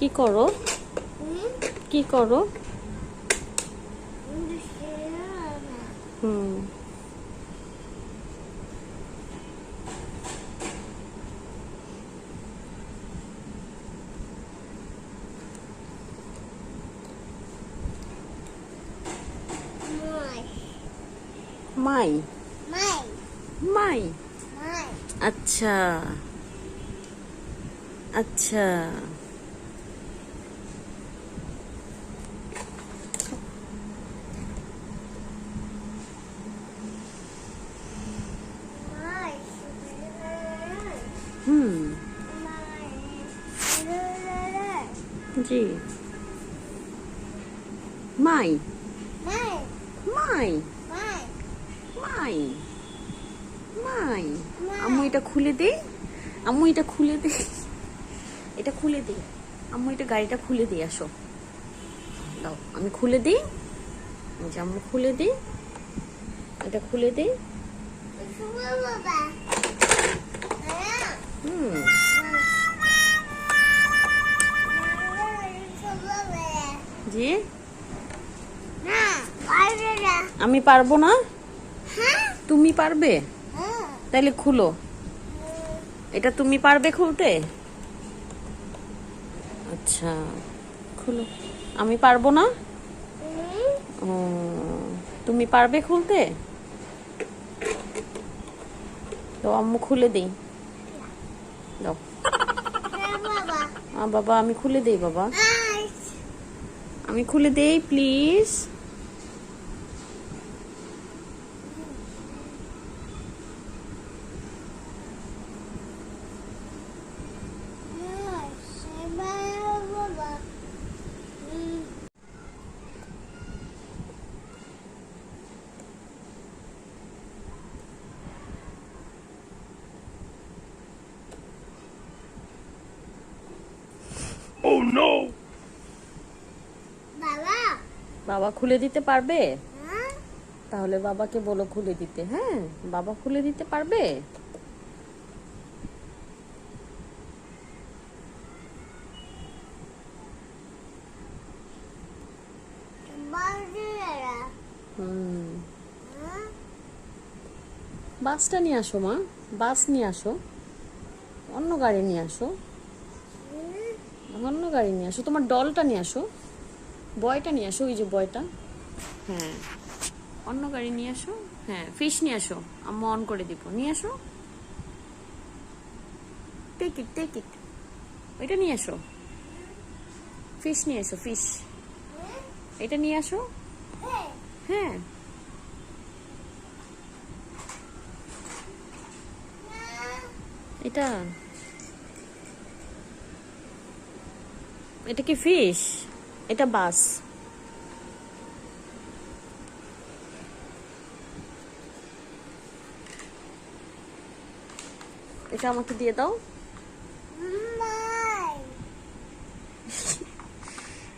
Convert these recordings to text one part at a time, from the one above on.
কি করো? কি করো? হুম। মাই মাই আচ্ছা আচ্ছা। হুম। জি। মাই মাই মাই মাই। আম্মু এটা খুলে দে, আম্মু এটা খুলে দে, এটা খুলে দে, আম্মু এটা গাড়িটা খুলে দিয়ে আসো। দাও আমি খুলে দিই, যে আম্মু খুলে দিই, এটা খুলে দিই। হুম। জি আমি পারবো না, তুমি পারবে? তাইলে খুলো, এটা তুমি পারবে খুলতে? আচ্ছা খুলো। আমি পারবো না? ও, তুমি পারবে খুলতে? তো আম্মু খুলে দেই, দাও। বাবা আমি খুলে দেই, বাবা আমি খুলে দেই প্লিজ। Oh no! বাবা খুলে দিতে পারবে? তাহলে বাবাকে বলো খুলে দিতে। হ্যাঁ, বাবা খুলে দিতে পারবে? হুম। বাসটা নিয়ে আসো মা, বাস নিয়ে আসো, অন্য গাড়ি নিয়ে আসো, অন্য গাড়ি নিয়ে আসো, তোমার ডলটা নিয়ে আসো, বয়টা নিয়ে আসো, ওই যে বয়টা। হ্যাঁ, অন্য গাড়ি নিয়ে আসো। হ্যাঁ, ফিশ নিয়ে আসো, আম্মু অন করে দিব, নিয়ে আসো। টেক ইট টেক ইট, ওইটা নিয়ে আসো, ফিশ নিয়ে আসো, ফিশ, এটা নিয়ে আসো। হ্যাঁ, এটা এটা কি ফিশ? এটা বাস। এটা আমাকে দিয়ে দাও,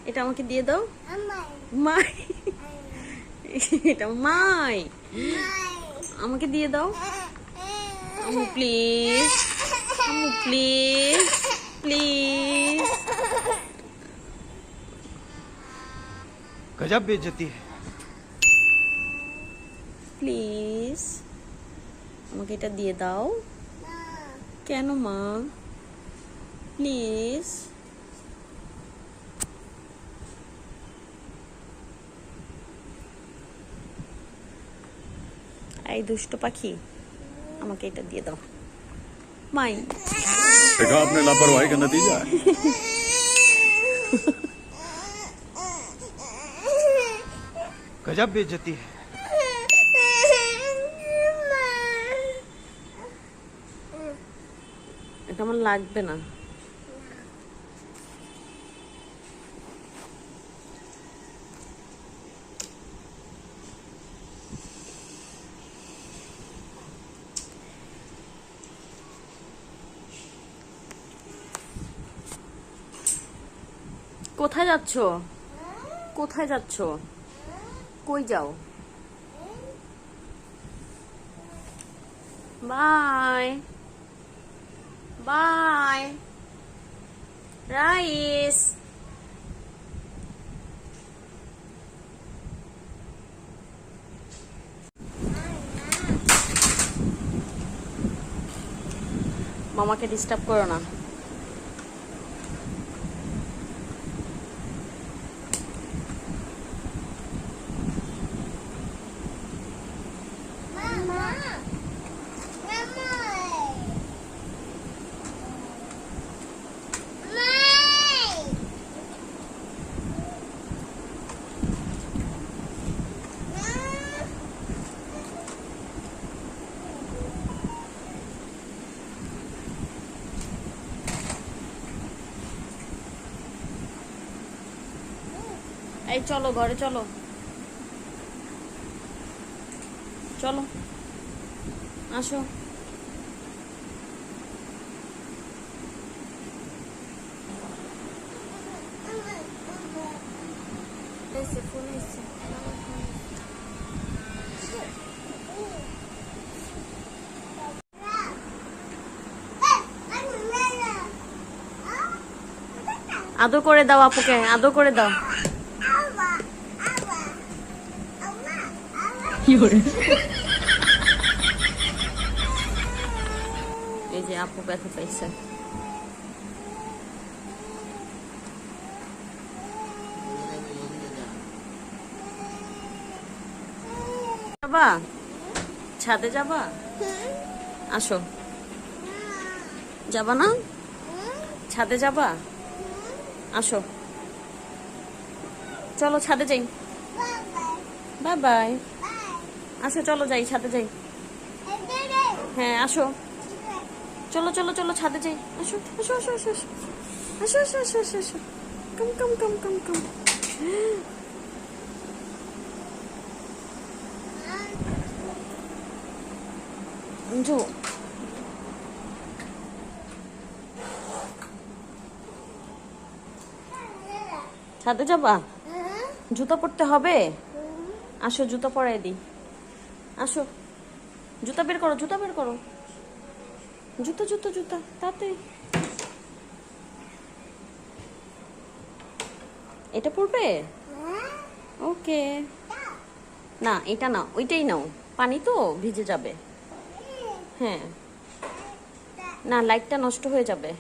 এটা আমাকে দিয়ে দাও। মাই, এটা মাই, আমাকে দিয়ে দাও। আম্মু প্লিজ, আম্মু প্লিজ, প্লিজ। गजब बेइज्जती है। প্লিজ আমাকে এটা দিয়ে দাও। কেন মা? প্লিজ। এই দুষ্ট পাখি, আমাকে এটা দিয়ে দাও। মাই। देखा आपने लापरवाही का नतीजा है। गजब बेइज्जती है। এটা আমার লাগবে না। কোথায় যাচ্ছ? কোথায় যাচ্ছ? কই যাও? Bye bye. রাইস মামাকে ডিস্টার্ব করো না। এই চলো ঘরে চলো, চলো আসো। ফোন এসছে। আদর করে দাও আপুকে, আদর করে দাও। এই যে আপু ব্যথা পাইছে। যাবা ছাদে যাবা? আসো। যাবা না? ছাদে যাবা? আসো চলো ছাদে যাই। Bye bye. আসো চলো যাই, ছাদে যাই। হ্যাঁ আসো, চলো চলো চলো ছাদে যাই। আসো আসো আসো আসো আসো আসো আসো আসো আসো আসো। কম কম কম কম কম। অঞ্জু ছাদে যাবা? জুতো পরতে হবে? আসো জুতো পরাই দিই। আসো জুতা বের করো, জুতা বের করো, জুতো জুতো জুতা তাতে। এটা পরবে? ওকে। না এটা না, ওইটাই নাও, পানি তো ভিজে যাবে। হ্যাঁ না, লাইটটা নষ্ট হয়ে যাবে।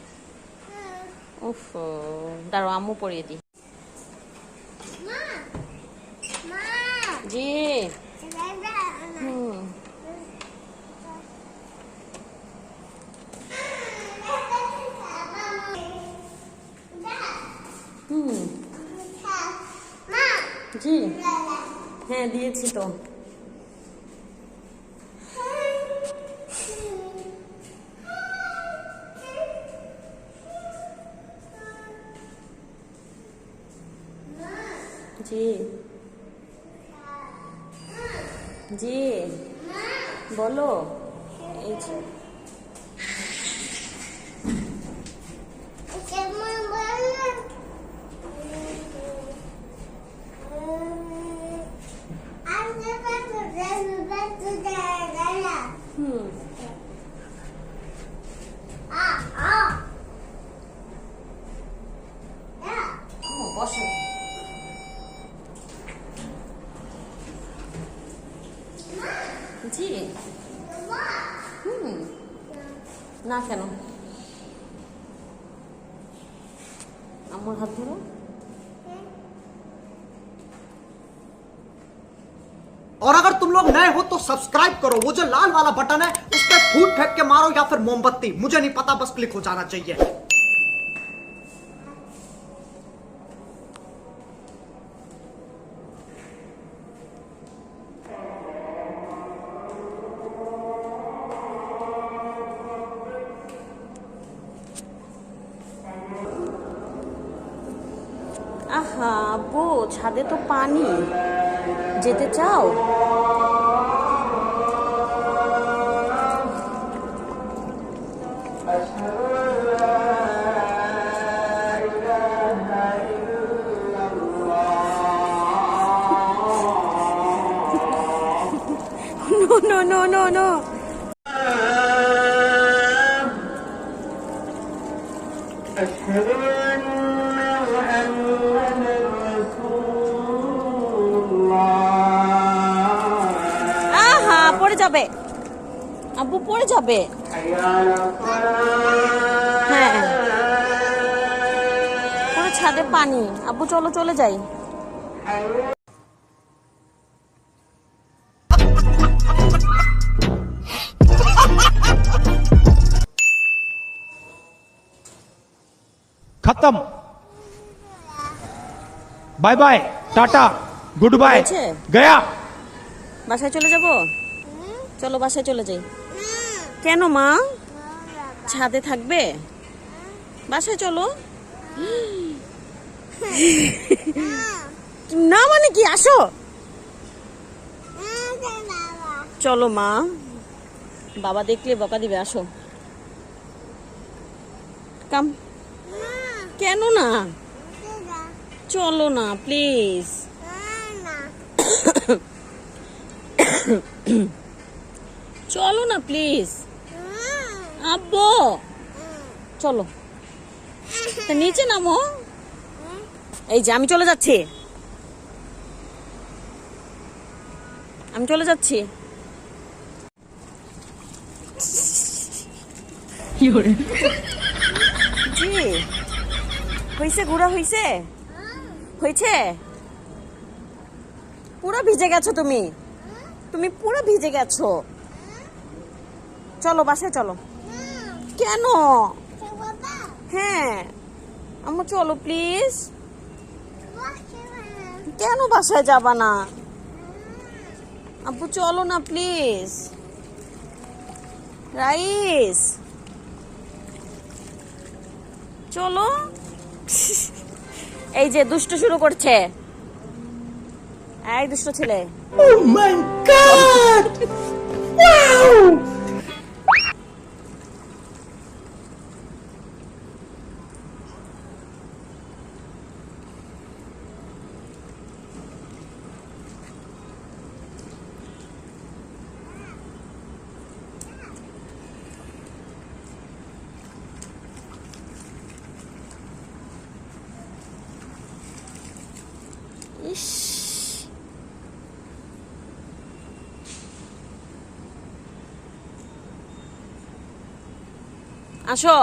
উফ, দাঁড়াও আম্মু পরিয়ে দিই। জি হুম হুম জি হ্যাঁ দিয়েছি তো। জি জি বলো। এই যে বসো। জি না কেন, আমার হাত ধরো। और अगर तुम लोग नए हो तो सब्सक्राइब करो, वो जो लाल वाला बटन है उस पर फूट फेंक के मारो या फिर मोमबत्ती, मुझे नहीं पता, बस क्लिक हो जाना चाहिए। আহা আব্বু ছাদে তো পানি, যেতে চাও? No, no, no, no, no. أشهد أن যাবে, আব্বু পড়ে যাবে। হ্যাঁ পুরো ছাদে পানি। আব্বু চলো চলে যাই। खत्म। बाय बाय, टाटा, गुड बाय, হয়েছে? गया। বাসায় চলে যাব? চলো বাসায় চলে যাই। কেন মা? ছাদে থাকবে? বাসায় চলো। না মানে কি? আসো চলো মা, বাবা দেখলে বকা দিবে। আসো কাম। কেন না? চলো না প্লিজ। চলো না প্লিজ। আব্বু চলো। তা নিচে নামো। এই যে আমি চলে যাচ্ছি, আমি চলে যাচ্ছি। জি হয়েছে, ঘোরা হয়েছে, হয়েছে। পুরো ভিজে গেছো তুমি, তুমি পুরো ভিজে গেছো। চলো বাসায় চলো। কেন? হ্যাঁ আম্মু চলো প্লিজ। কেন বাসায় যাবা না? আব্বু চলো না প্লিজ। রাইস চলো। এই যে দুষ্ট শুরু করছে, এই দুষ্ট ছেলে। Oh my God! Wow! ইস আসো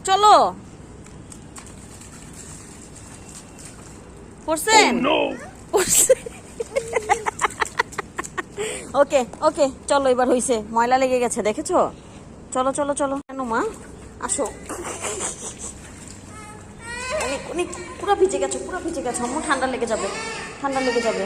চলো। পড়ছেন? ওকে ওকে চলো, এবার হইছে। ময়লা লেগে গেছে দেখেছো? চলো চলো চলো। কেন মা? আসো। অনেক অনেক পুরো ভিজে গেছো, পুরো ভিজে গেছো। আম্মু ঠান্ডা লেগে যাবে, ঠান্ডা লেগে যাবে।